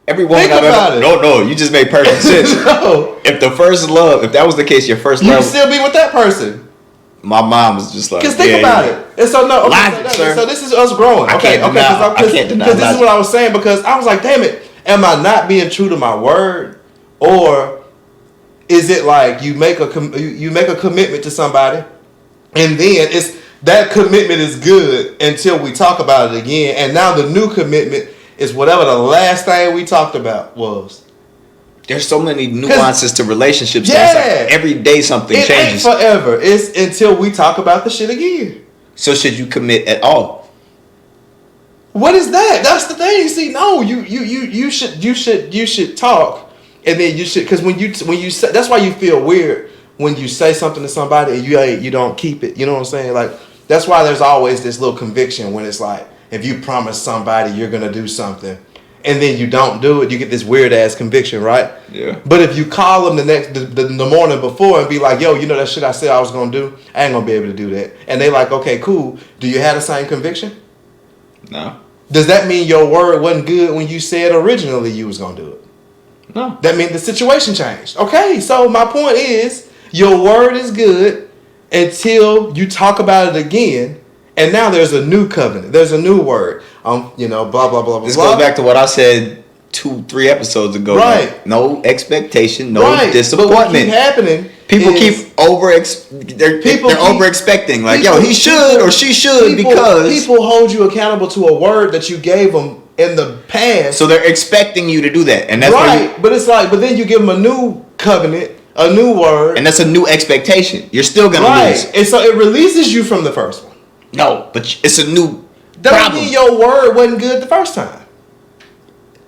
Every woman I've ever... No, you just made perfect sense. No. If the first love, if that was the case, your first love... You still be with that person. My mom was just like... Because think about it. And so, no. Okay, logic, sir. So this is us growing. I can't deny. Because this is what I was saying. Because I was like, damn it. Am I not being true to my word? Or is it like you make a commitment to somebody, and then that commitment is good until we talk about it again, and now the new commitment is whatever the last thing we talked about was. There's so many nuances to relationships. Yeah. Like every day something changes. It ain't forever. It's until we talk about the shit again. So should you commit at all? What is that? That's the thing. See, no, you should talk, and then you should, because when you say, that's why you feel weird when you say something to somebody and you don't keep it. You know what I'm saying? Like, that's why there's always this little conviction when it's like, if you promise somebody you're gonna do something and then you don't do it, you get this weird ass conviction, right? Yeah. But if you call them the morning before and be like, yo, you know that shit I said I was gonna do, I ain't gonna be able to do that, and they like, okay, cool. Do you have the same conviction? No. Does that mean your word wasn't good when you said originally you was gonna do it? No. That means the situation changed. Okay, so my point is, your word is good until you talk about it again, and now there's a new covenant. There's a new word. Blah blah blah blah. This goes back to what I said 2-3 episodes ago. Right. Like, no expectation, no disappointment. But what keep happening? People keep they're over expecting. Like, yo, he should or she should because people hold you accountable to a word that you gave them in the past. So they're expecting you to do that, and that's right. But it's like, but then you give them a new covenant, a new word, and that's a new expectation. You're still gonna lose, and so it releases you from the first one. No, but it's a new that problem. Mean your word wasn't good the first time.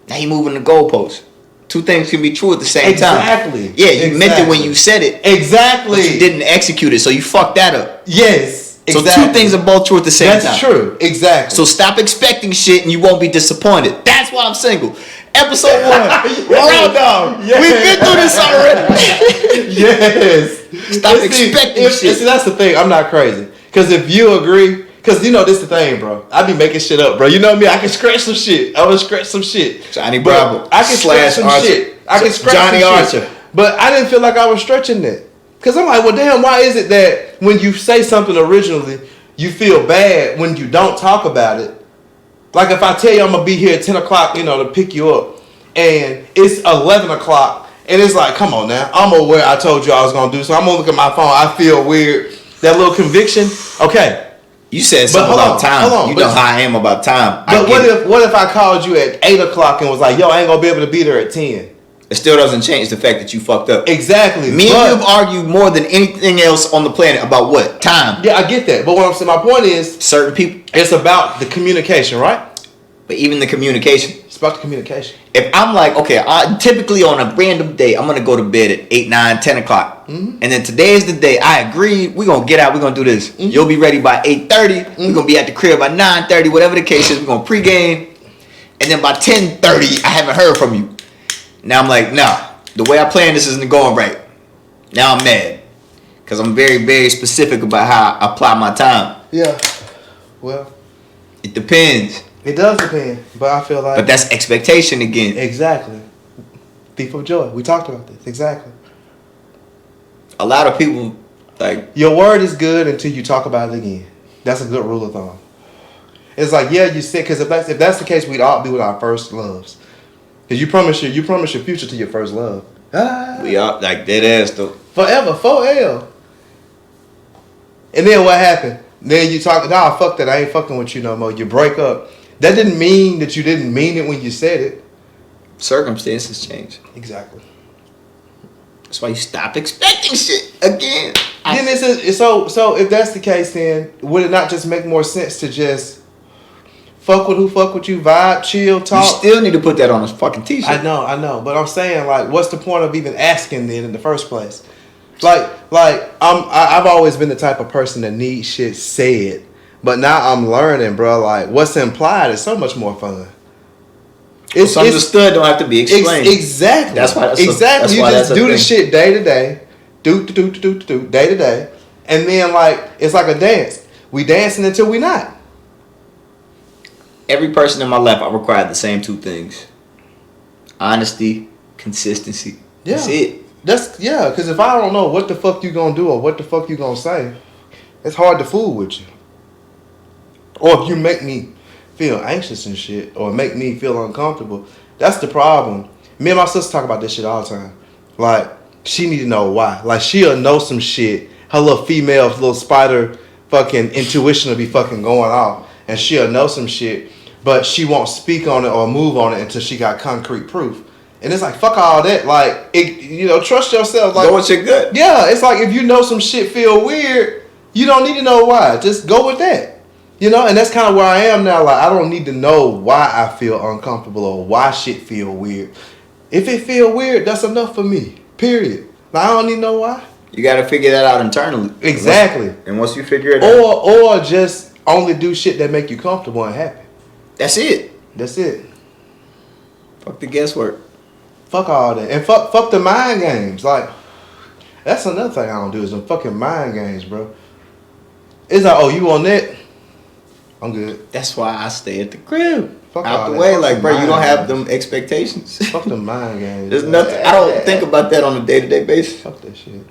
Now you moving the goalpost. Two things can be true at the same time. Exactly. Yeah, you meant it when you said it. Exactly. But you didn't execute it, so you fucked that up. Yes. So two things are both true at the same time. That's true. Exactly. So stop expecting shit and you won't be disappointed. That's why I'm single. Episode 1. Round dog. Yes. We've been through this already. Yes. Stop expecting shit. See, that's the thing. I'm not crazy. Because if you agree, because you know this the thing, bro. I be making shit up, bro. You know me. I can scratch some shit. I will scratch some shit. Johnny Bravo. I can scratch some Archer. shit. I can scratch Johnny some Archer. shit. But I didn't feel like I was stretching that. Because I'm like, well, damn, why is it that when you say something originally, you feel bad when you don't talk about it? Like if I tell you I'm going to be here at 10 o'clock, to pick you up, and it's 11 o'clock, and it's like, come on now, I'm aware I told you I was going to do, so I'm going to look at my phone, I feel weird. That little conviction, okay. You said something about time. You know how I am about time. But what if I called you at 8 o'clock and was like, yo, I ain't going to be able to be there at 10? It still doesn't change the fact that you fucked up. Exactly. Me and you have argued more than anything else on the planet about what? Time. Yeah, I get that. But what I'm saying, my point is, certain people. It's about the communication, right? But even the communication. It's about the communication. If I'm like, okay, typically on a random day, I'm going to go to bed at 8, 9, 10 o'clock. Mm-hmm. And then today is the day I agreed, we're going to get out, we're going to do this. Mm-hmm. You'll be ready by 8:30. Mm-hmm. We're going to be at the crib by 9:30, whatever the case is. We're going to pregame. And then by 10:30, I haven't heard from you. Now I'm like, nah, the way I planned this isn't going right. Now I'm mad. Because I'm very, very specific about how I apply my time. Yeah. Well. It depends. It does depend. But I feel like. But that's expectation again. Exactly. Thief of joy. We talked about this. Exactly. A lot of people, like. Your word is good until you talk about it again. That's a good rule of thumb. It's like, yeah, you said, because if that's the case, we'd all be with our first loves. Because you promise your future to your first love. We are like dead ass though. Forever, 4L. And then what happened? Then you talk, nah, fuck that. I ain't fucking with you no more. You break up. That didn't mean that you didn't mean it when you said it. Circumstances change. Exactly. That's why you stop expecting shit again. So if that's the case, then would it not just make more sense to just fuck with you, vibe, chill, talk? You still need to put that on a fucking t-shirt. I know, but I'm saying, like, what's the point of even asking then in the first place? I've always been the type of person that needs shit said, but now I'm learning, bro. Like, what's implied is so much more fun. It's understood, don't have to be explained. Exactly. That's why. You just do the shit day to day, do day to day, and then like it's like a dance. We dancing until we not. Every person in my life, I require the same two things: Honesty, consistency. Yeah. That's it. Because if I don't know what the fuck you gonna do or what the fuck you gonna say, it's hard to fool with you. Or if you make me feel anxious and shit, or make me feel uncomfortable, that's the problem. Me and my sister talk about this shit all the time. Like, she need to know why. Like, she'll know some shit. Her little female, little spider fucking intuition will be fucking going off. And she'll know some shit, but she won't speak on it or move on it until she got concrete proof. And it's like, fuck all that. Like, trust yourself. Like, Go with your gut. yeah, it's like if you know some shit feel weird, you don't need to know why. Just go with that. And that's kind of where I am now. Like, I don't need to know why I feel uncomfortable or why shit feel weird. If it feel weird, that's enough for me. Period. Like, I don't need to know why. You got to figure that out internally. Exactly. And once you figure it out. Or just only do shit that make you comfortable and happy. That's it. That's it. Fuck the guesswork. Fuck all that. And fuck the mind games. Like, that's another thing I don't do is them fucking mind games, bro. It's like, oh, you on that? I'm good. That's why I stay at the crib. Fuck out all the that. way. Fuck Like, the bro, you don't mind have games. them expectations. Fuck the mind games. There's nothing. I don't think about that on a day-to-day basis. Fuck that shit.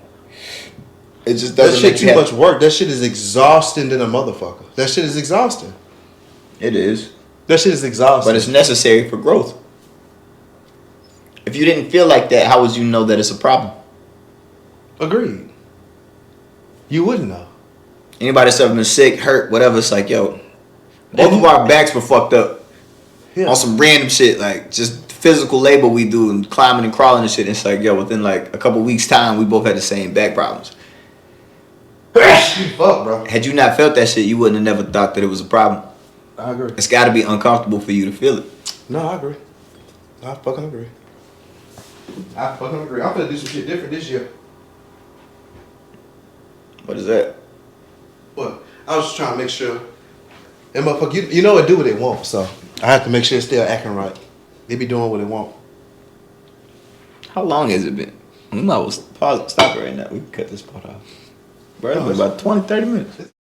It just That doesn't shit make too you much work. That shit is exhausting than a motherfucker. That shit is exhausting. It is. That shit is exhausting. But it's necessary for growth. If you didn't feel like that, how would you know that it's a problem? Agreed. You wouldn't know. Anybody that's ever been sick, hurt, whatever, it's like, yo, both of our backs were fucked up. Yeah. On some random shit, like just physical labor we do and climbing and crawling and shit. And it's like, yo, within like a couple weeks' time, we both had the same back problems. Fuck, bro. Had you not felt that shit, you wouldn't have never thought that it was a problem. I agree. It's got to be uncomfortable for you to feel it. No, I agree. I fucking agree. I'm gonna do some shit different this year. What is that? What? I was just trying to make sure. And motherfucker, you know it do what it want, so I have to make sure it's still acting right. They be doing what they want. How long has it been? We might as well stop it right now. We can cut this part off. Bro, it's been about 20, 30 minutes.